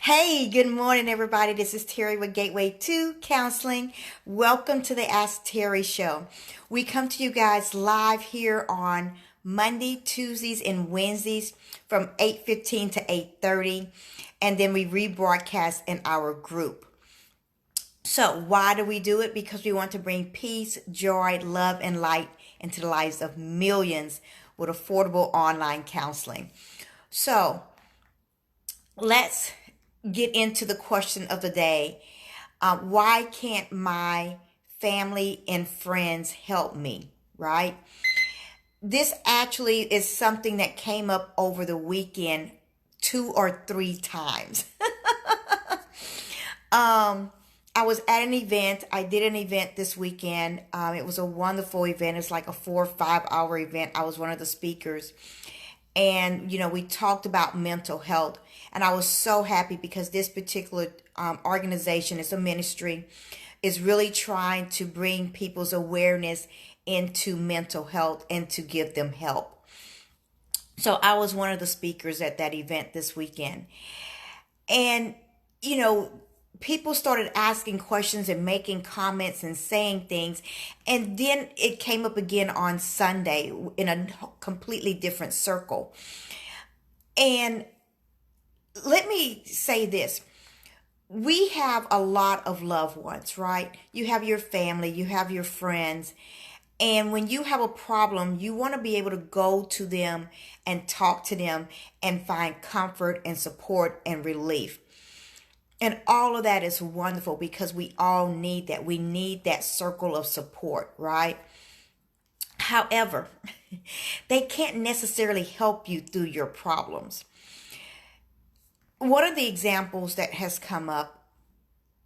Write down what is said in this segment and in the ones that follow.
Hey, good morning, everybody. This is Terry with Gateway to Counseling. Welcome to the Ask Terry Show. We come to you guys live here on Monday, Tuesdays, and Wednesdays from 8:15 to 8:30, and then we rebroadcast in our group. So why do we do it? Because we want to bring peace, joy, love, and light into the lives of millions with affordable online counseling. So let's get into the question of the day. Why can't my family and friends help me? Right? This actually is something that came up over the weekend 2 or 3 times. I was at an event. I did an event this weekend. It was a wonderful event. It's like a 4 or 5 hour event. I was one of the speakers. And, we talked about mental health. And I was so happy because this particular organization, it's a ministry, is really trying to bring people's awareness into mental health and to give them help. So I was one of the speakers at that event this weekend. And, people started asking questions and making comments and saying things. And then it came up again on Sunday in a completely different circle. And let me say this. We have a lot of loved ones, right? You have your family, you have your friends. And when you have a problem, you want to be able to go to them and talk to them and find comfort and support and relief. And all of that is wonderful because we all need that. We need that circle of support, right? However, they can't necessarily help you through your problems. One of the examples that has come up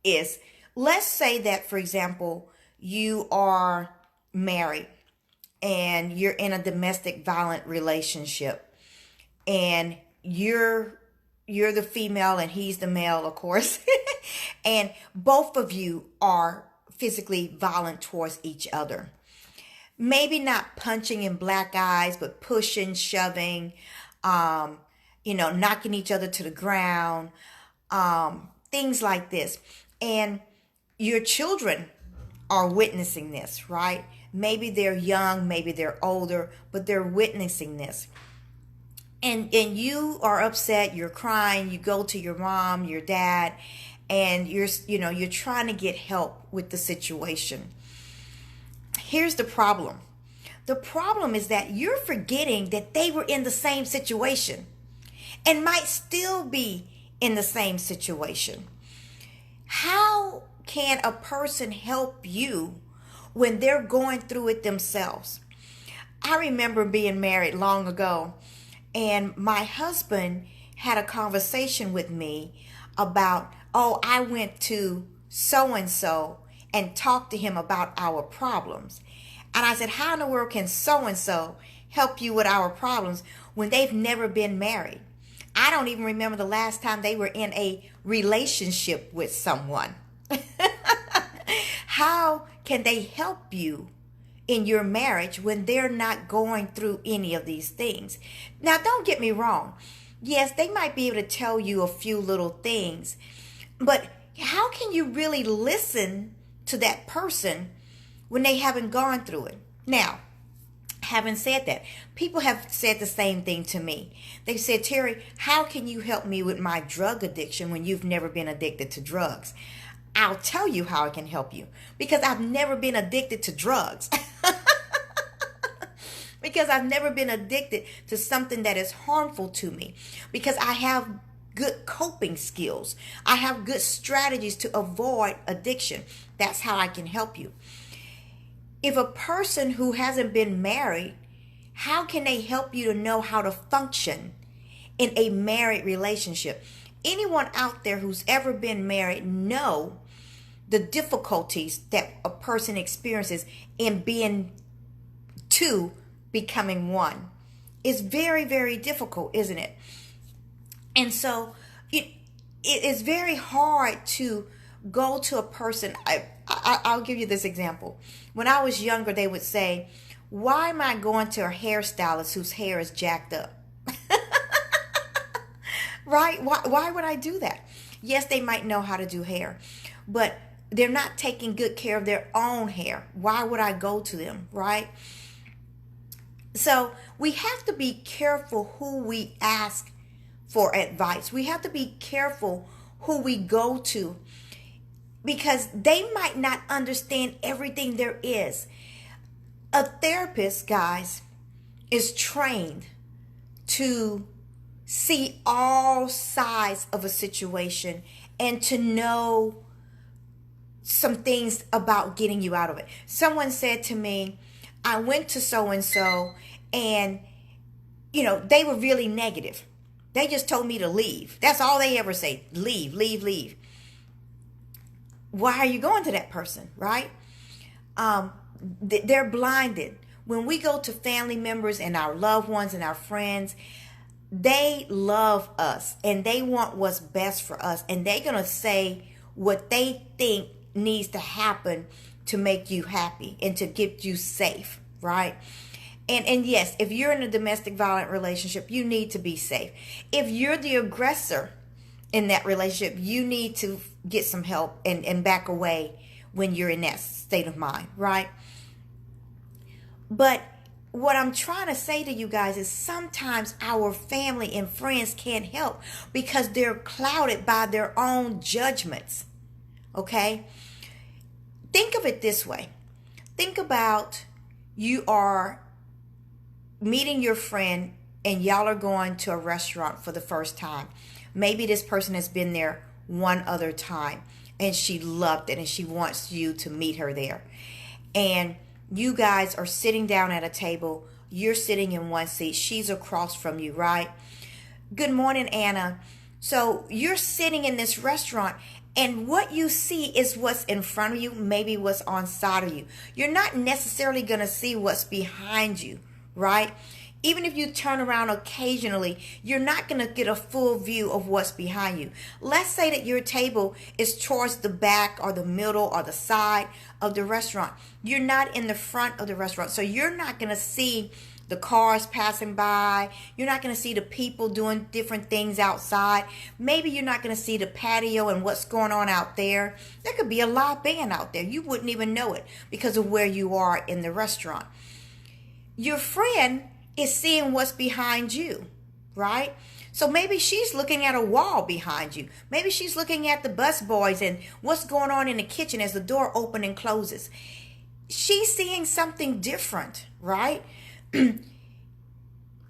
is, let's say that, for example, you are married and you're in a domestic violent relationship and you're the female and he's the male, of course, and both of you are physically violent towards each other. Maybe not punching in black eyes, but pushing, shoving, knocking each other to the ground, things like this. And your children are witnessing this, right? Maybe they're young, maybe they're older, but they're witnessing this. And you are upset, you're crying, you go to your mom, your dad, and you're trying to get help with the situation. Here's the problem. The problem is that you're forgetting that they were in the same situation and might still be in the same situation. How can a person help you when they're going through it themselves? I remember being married long ago, and my husband had a conversation with me about, I went to so-and-so and talked to him about our problems. And I said, how in the world can so-and-so help you with our problems when they've never been married? I don't even remember the last time they were in a relationship with someone. How can they help you in your marriage when they're not going through any of these things? Now, don't get me wrong. Yes, they might be able to tell you a few little things, but how can you really listen to that person when they haven't gone through it? Now, having said that, people have said the same thing to me. They said, Terry, how can you help me with my drug addiction when you've never been addicted to drugs? I'll tell you how I can help you, because I've never been addicted to drugs. Because I've never been addicted to something that is harmful to me. Because I have good coping skills. I have good strategies to avoid addiction. That's how I can help you. If a person who hasn't been married, how can they help you to know how to function in a married relationship? Anyone out there who's ever been married know the difficulties that a person experiences in being two becoming one. It's very, very difficult, isn't it? And so it is very hard to go to a person. I'll give you this example. When I was younger, they would say, why am I going to a hairstylist whose hair is jacked up? Right? Why would I do that? Yes, they might know how to do hair, but they're not taking good care of their own hair. Why would I go to them? Right? So we have to be careful who we ask for advice. We have to be careful who we go to, because they might not understand everything there is. A therapist, guys, is trained to see all sides of a situation and to know some things about getting you out of it. Someone said to me, I went to so and so, and they were really negative. They just told me to leave. That's all they ever say. Leave, leave, leave. Why are you going to that person, right? They're blinded. When we go to family members and our loved ones and our friends, they love us and they want what's best for us, and they're going to say what they think needs to happen to make you happy and to get you safe, right? And yes, if you're in a domestic violent relationship, you need to be safe. If you're the aggressor in that relationship, you need to get some help and back away when you're in that state of mind, right? But what I'm trying to say to you guys is sometimes our family and friends can't help because they're clouded by their own judgments, okay? Think of it this way. Think about you are meeting your friend and y'all are going to a restaurant for the first time. Maybe this person has been there one other time and she loved it and she wants you to meet her there. And you guys are sitting down at a table. You're sitting in one seat. She's across from you, right? Good morning, Anna. So you're sitting in this restaurant, and what you see is what's in front of you, maybe what's on side of you. You're not necessarily going to see what's behind you, right? Even if you turn around occasionally, you're not going to get a full view of what's behind you. Let's say that your table is towards the back or the middle or the side of the restaurant. You're not in the front of the restaurant, so you're not going to see the cars passing by. You're not going to see the people doing different things outside. Maybe you're not going to see the patio and what's going on out there. There could be a live band out there. You wouldn't even know it because of where you are in the restaurant. Your friend is seeing what's behind you, right? So maybe she's looking at a wall behind you. Maybe she's looking at the busboys and what's going on in the kitchen as the door opens and closes. She's seeing something different, right?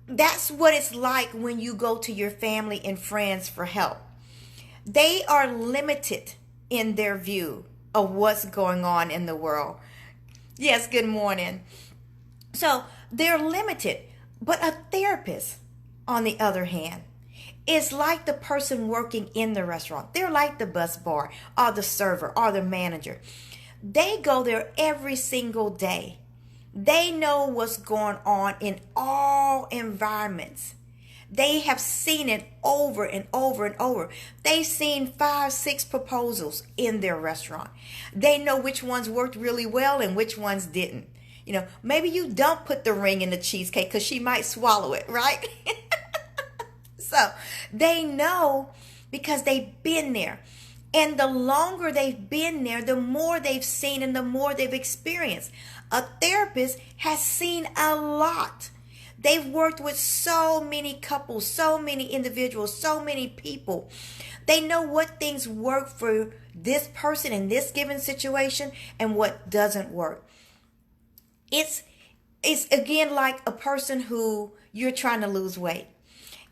That's what it's like when you go to your family and friends for help. They are limited in their view of what's going on in the world. Yes, good morning. So they're limited. But a therapist, on the other hand, is like the person working in the restaurant. They're like the bus bar or the server or the manager. They go there every single day. They know what's going on in all environments. They have seen it over and over and over. They've seen 5, 6 proposals in their restaurant. They know which ones worked really well and which ones didn't. Maybe you don't put the ring in the cheesecake because she might swallow it, right? So they know because they've been there. And the longer they've been there, the more they've seen and the more they've experienced. A therapist has seen a lot. They've worked with so many couples, so many individuals, so many people. They know what things work for this person in this given situation and what doesn't work. It's again like a person who you're trying to lose weight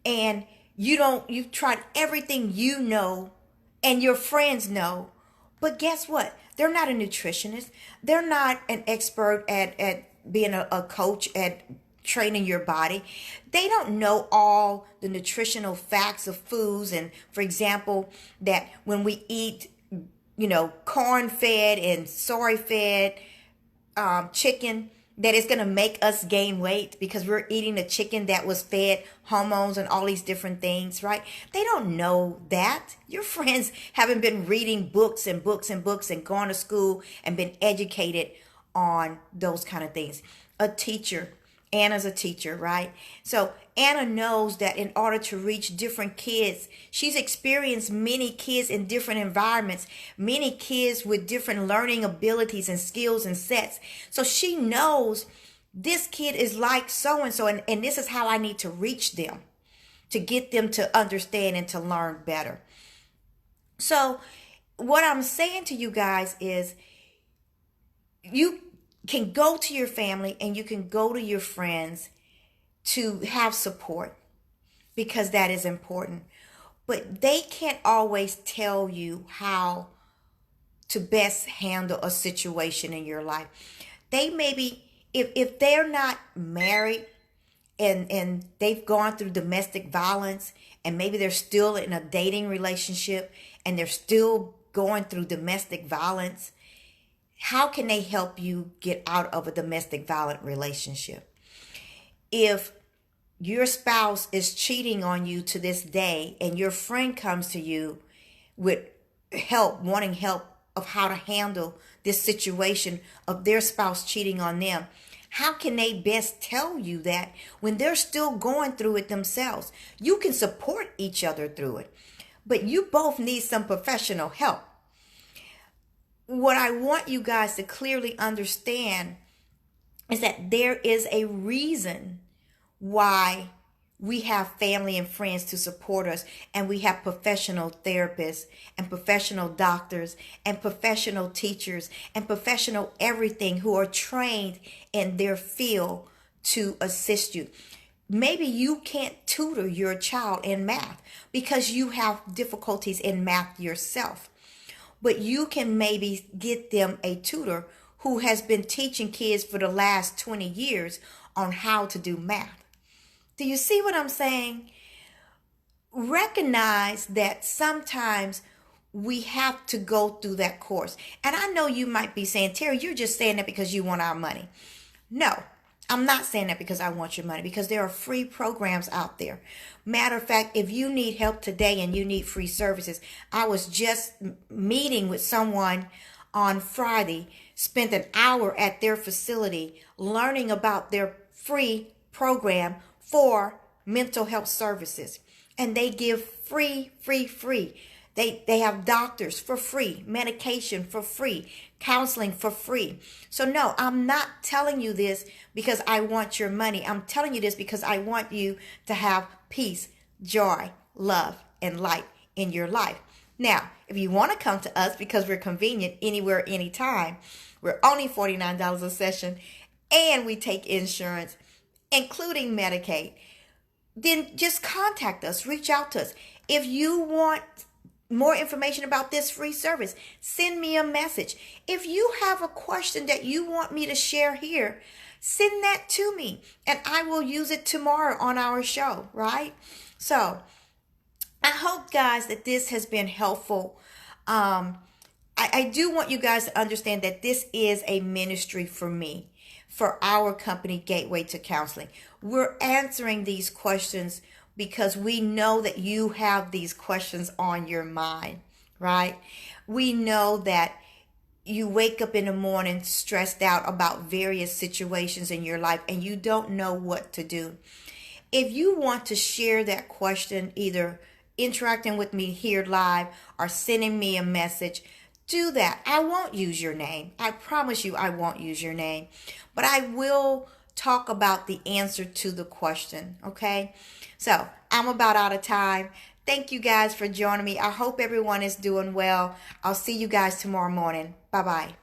and you've tried everything you know and your friends know, but guess what? They're not a nutritionist. They're not an expert at being a coach at training your body. They don't know all the nutritional facts of foods. And for example, that when we eat, corn fed and soy fed chicken, that is going to make us gain weight because we're eating a chicken that was fed hormones and all these different things, right? They don't know that. Your friends haven't been reading books and books and books and gone to school and been educated on those kind of things. A teacher Anna's a teacher, right? So Anna knows that in order to reach different kids, she's experienced many kids in different environments, many kids with different learning abilities and skills and sets. So she knows this kid is like so and so, and this is how I need to reach them to get them to understand and to learn better. So what I'm saying to you guys is, you can go to your family and you can go to your friends to have support, because that is important. But they can't always tell you how to best handle a situation in your life. They maybe, if they're not married and they've gone through domestic violence, and maybe they're still in a dating relationship and they're still going through domestic violence, how can they help you get out of a domestic violent relationship? If your spouse is cheating on you to this day and your friend comes to you with help, wanting help of how to handle this situation of their spouse cheating on them, how can they best tell you that when they're still going through it themselves? You can support each other through it, but you both need some professional help. What I want you guys to clearly understand is that there is a reason why we have family and friends to support us, and we have professional therapists and professional doctors and professional teachers and professional everything who are trained in their field to assist you. Maybe you can't tutor your child in math because you have difficulties in math yourself, but you can maybe get them a tutor who has been teaching kids for the last 20 years on how to do math. Do you see what I'm saying? Recognize that sometimes we have to go through that course. And I know you might be saying, Terry, you're just saying that because you want our money. No, I'm not saying that because I want your money, because there are free programs out there. Matter of fact, if you need help today and you need free services, I was just meeting with someone on Friday, spent an hour at their facility learning about their free program for mental health services. And they give free. They have doctors for free, medication for free, counseling for free. So no, I'm not telling you this because I want your money. I'm telling you this because I want you to have peace, joy, love, and light in your life. Now, if you want to come to us because we're convenient anywhere, anytime, we're only $49 a session, and we take insurance, including Medicaid, then just contact us, reach out to us. If you want more information about this free service, send me a message. If you have a question that you want me to share here, send that to me and I will use it tomorrow on our show, right? So I hope, guys, that this has been helpful. I do want you guys to understand that this is a ministry for me, for our company, Gateway to Counseling. We're answering these questions because we know that you have these questions on your mind, right? We know that you wake up in the morning stressed out about various situations in your life and you don't know what to do. If you want to share that question, either interacting with me here live or sending me a message, do that. I won't use your name. I promise you I won't use your name. But I will talk about the answer to the question, okay? So I'm about out of time. Thank you guys for joining me. I hope everyone is doing well. I'll see you guys tomorrow morning. Bye-bye.